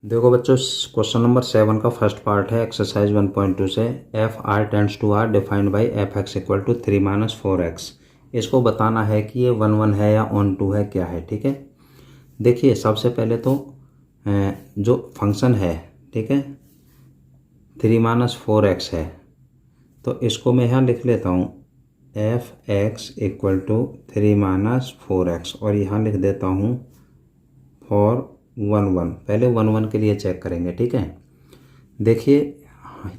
देखो बच्चों, question number 7 का फर्स्ट पार्ट है एक्सरसाइज 1.2 से F R tends to R defined by F X equal to 3 minus 4x। इसको बताना है कि ये 1 1 है या ऑन 2 है, क्या है। ठीक है, देखिए सबसे पहले तो जो फंक्शन है, ठीक है, 3 माइनस 4x है, तो इसको मैं यहाँ लिख लेता हूँ F X equal to 3 minus 4x और यहाँ लिख देता हूँ फॉर 1 1। पहले 1 1 के लिए चेक करेंगे। ठीक है, देखिए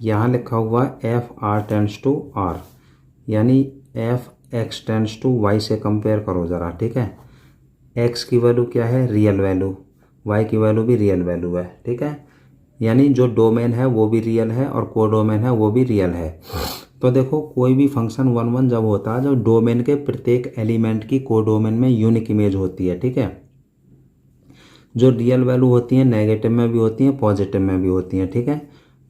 यहाँ लिखा हुआ F R tends to R, यानी F X tends to Y से कंपेयर करो ज़रा। ठीक है, एक्स की वैल्यू क्या है, रियल वैल्यू, वाई की वैल्यू भी रियल वैल्यू है। ठीक है, यानी जो डोमेन है वो भी रियल है और कोडोमेन है वो भी रियल है। तो देखो कोई भी फंक्शन 1 1 जब होता है जब डोमेन के प्रत्येक एलिमेंट की कोडोमेन में यूनिक इमेज होती है। ठीक है, जो रियल वैल्यू होती हैं नेगेटिव में भी होती हैं पॉजिटिव में भी होती हैं। ठीक है,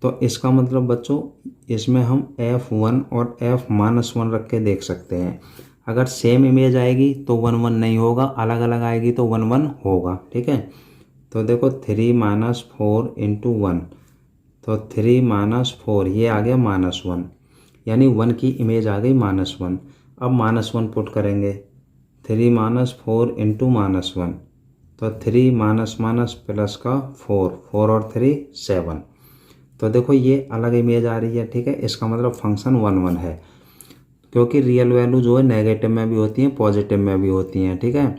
तो इसका मतलब बच्चों इसमें हम f1 और f-1 रख के देख सकते हैं। अगर सेम इमेज आएगी तो 1 1 नहीं होगा, अलग अलग आएगी तो 1 1 होगा। ठीक है, तो देखो 3 माइनस 4 इंटू 1, तो 3 माइनस 4 ये आ गया -1, यानी 1 की इमेज आ गई -1। अब -1 पुट करेंगे, 3 माइनस 4 इंटू -1, तो 3 माइनस माइनस प्लस का 4, 4 और 3 7। तो देखो ये अलग इमेज आ रही है। ठीक है, इसका मतलब फंक्शन 1 1 है, क्योंकि रियल वैल्यू जो है नेगेटिव में भी होती हैं पॉजिटिव में भी होती हैं। ठीक है,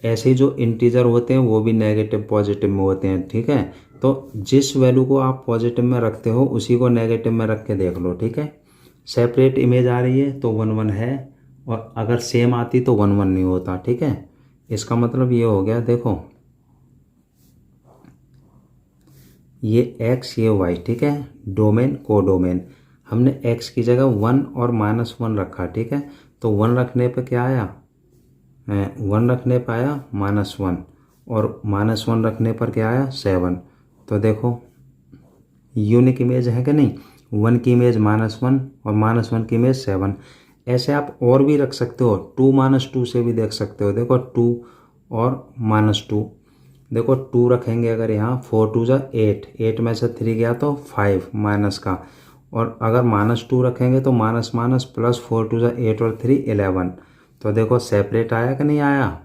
ऐसे ही जो इंटीजर होते हैं वो भी नेगेटिव पॉजिटिव में होते हैं। ठीक है, तो जिस वैल्यू को आप पॉजिटिव में रखते हो उसी को नेगेटिव में रख के देख लो। ठीक है, सेपरेट इमेज आ रही है तो 1 1 है, और अगर सेम आती तो 1 1 नहीं होता। ठीक है, इसका मतलब ये हो गया, देखो ये x ये y। ठीक है, डोमेन कोडोमेन, हमने x की जगह 1 और -1 रखा। ठीक है, तो 1 रखने पे क्या आया, 1 रखने पर आया -1 और -1 रखने पर क्या आया 7। तो देखो यूनिक इमेज है कि नहीं, 1 की इमेज -1 और -1 की इमेज 7। ऐसे आप और भी रख सकते हो, 2 -2 से भी देख सकते हो। देखो 2 और -2, देखो 2 रखेंगे अगर यहाँ, 4 2 जा 8, 8 में से 3 गया तो 5 माइनस का, और अगर -2 रखेंगे तो माइनस माइनस प्लस 4 2 जा 8 और 3 11। तो देखो सेपरेट आया कि नहीं आया,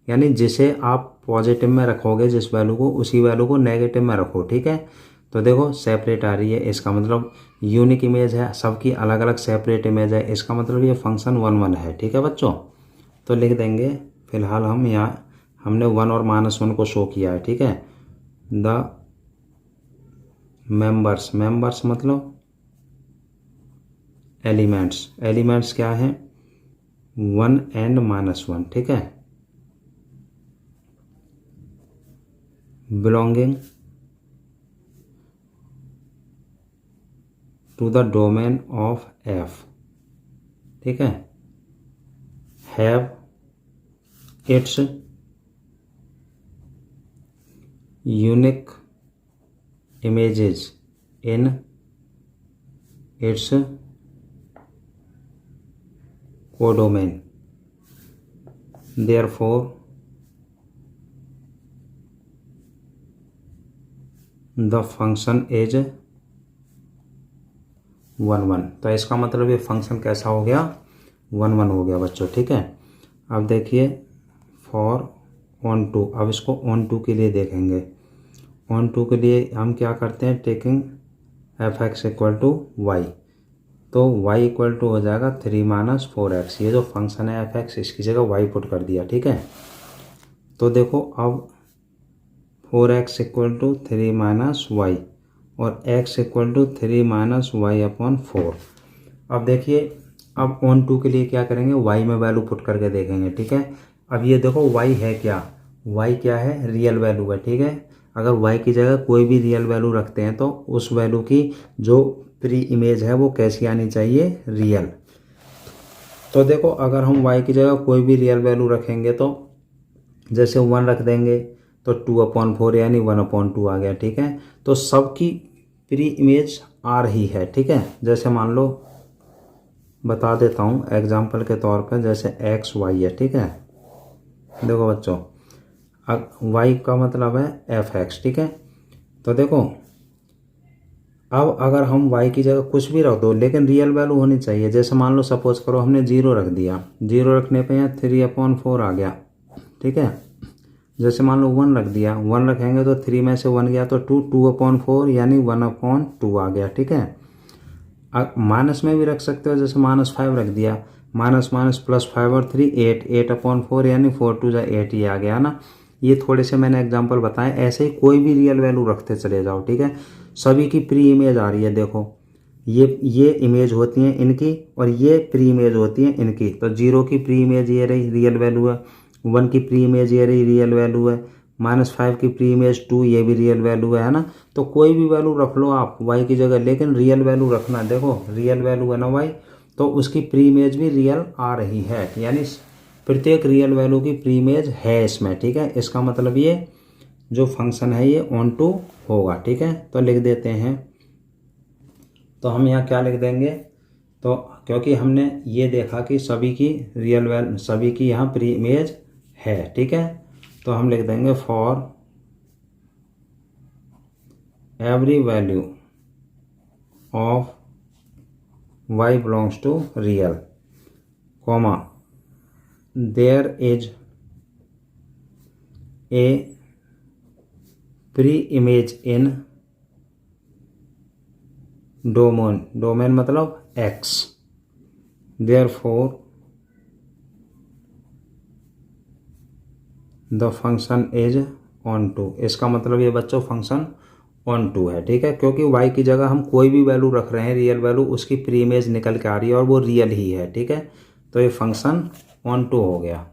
यानी जिसे आप पॉजिटिव में रखोगे जिस वैल्यू को, उसी वैल्यू को नेगेटिव में रखो। ठीक है, तो देखो सेपरेट आ रही है, इसका मतलब यूनिक इमेज है, सबकी अलग अलग सेपरेट इमेज है, इसका मतलब ये फंक्शन 1 1 है। ठीक है बच्चों, तो लिख देंगे फिलहाल हम यहाँ, हमने 1 और -1 को शो किया है। ठीक है, द मेंबर्स, मेंबर्स मतलब एलिमेंट्स, एलिमेंट्स क्या है 1 एंड -1। ठीक है, belonging to the domain of F. ठीक है, have its unique images in its codomain, therefore the function is 1 1। तो इसका मतलब ये फंक्शन कैसा हो गया, 1 1 हो गया बच्चों। ठीक है, अब देखिए फॉर ऑन 2, अब इसको ऑन 2 के लिए देखेंगे। ऑन 2 के लिए हम क्या करते हैं, taking F X equal to Y, तो y इक्वल टू हो जाएगा 3 माइनस 4x। ये जो फंक्शन है एफ एक्स, इसकी जगह y पुट कर दिया। ठीक है, तो देखो अब 4x equal to 3 minus Y और x equal to 3 minus Y upon 4। अब देखिए, अब ऑन 2 के लिए क्या करेंगे, y में वैल्यू पुट करके देखेंगे। ठीक है, अब ये देखो y है क्या, y क्या है, रियल वैल्यू है। ठीक है, अगर y की जगह कोई भी रियल वैल्यू रखते हैं तो उस वैल्यू की जो प्री इमेज है वो कैसी आनी चाहिए, रियल। तो देखो अगर हम y की जगह कोई भी रियल वैल्यू रखेंगे तो जैसे 1 रख देंगे तो 2/4 यानी 1/2 आ गया। ठीक है, तो सबकी प्री इमेज आ रही है। ठीक है, जैसे मान लो बता देता हूँ एग्जाम्पल के तौर पर, जैसे x y है। ठीक है, देखो बच्चों y का मतलब है एफ एक्स, ठीक है। तो देखो अब अगर हम y की जगह कुछ भी रख दो लेकिन रियल वैल्यू होनी चाहिए। जैसे मान लो सपोज करो हमने 0 रख दिया, 0 रखने पे यहाँ 3/4 आ गया, ठीक है। जैसे मान लो 1 रख दिया, 1 रखेंगे तो 3 में से 1 गया तो 2/4 यानी 1/2 आ गया, ठीक है। माइनस में भी रख सकते हो, जैसे -5 रख दिया, माइनस माइनस +5 और 3 8/4 यानी 4×2 8 ही आ गया ना। ये थोड़े से मैंने एग्जांपल बताए, ऐसे ही कोई भी रियल वैल्यू रखते चले जाओ, ठीक है। सभी की प्री इमेज आ रही है, देखो ये इमेज होती हैं इनकी और ये प्री इमेज होती हैं इनकी। तो 0 की प्री इमेज ये रही, रियल वैल्यू है। 1 की प्री इमेज ये रही, रियल वैल्यू है। -5 की प्री इमेज 2, ये भी रियल वैल्यू है ना। तो कोई भी वैल्यू रख लो आप y की जगह, लेकिन रियल वैल्यू रखना। देखो रियल वैल्यू है ना y, तो उसकी प्री इमेज भी रियल आ रही है, यानी प्रत्येक रियल वैल्यू की प्री इमेज है इसमें, ठीक है। इसका मतलब ये जो फंक्शन है ये ऑन टू होगा, ठीक है। तो लिख देते हैं, तो हम यहाँ क्या लिख देंगे, तो क्योंकि हमने ये देखा कि सभी की रियल वैल्यू, सभी की यहाँ प्री इमेज है, ठीक है। तो हम लिख देंगे for every value of y belongs to real, comma there is a pre image in domain मतलब x, therefore the function is onto. इसका मतलब ये बच्चों फंक्शन ऑन टू है, ठीक है। क्योंकि y की जगह हम कोई भी वैल्यू रख रहे हैं रियल वैल्यू, उसकी प्री इमेज निकल के आ रही है और वो रियल ही है, ठीक है। तो ये फंक्शन ऑन टू हो गया।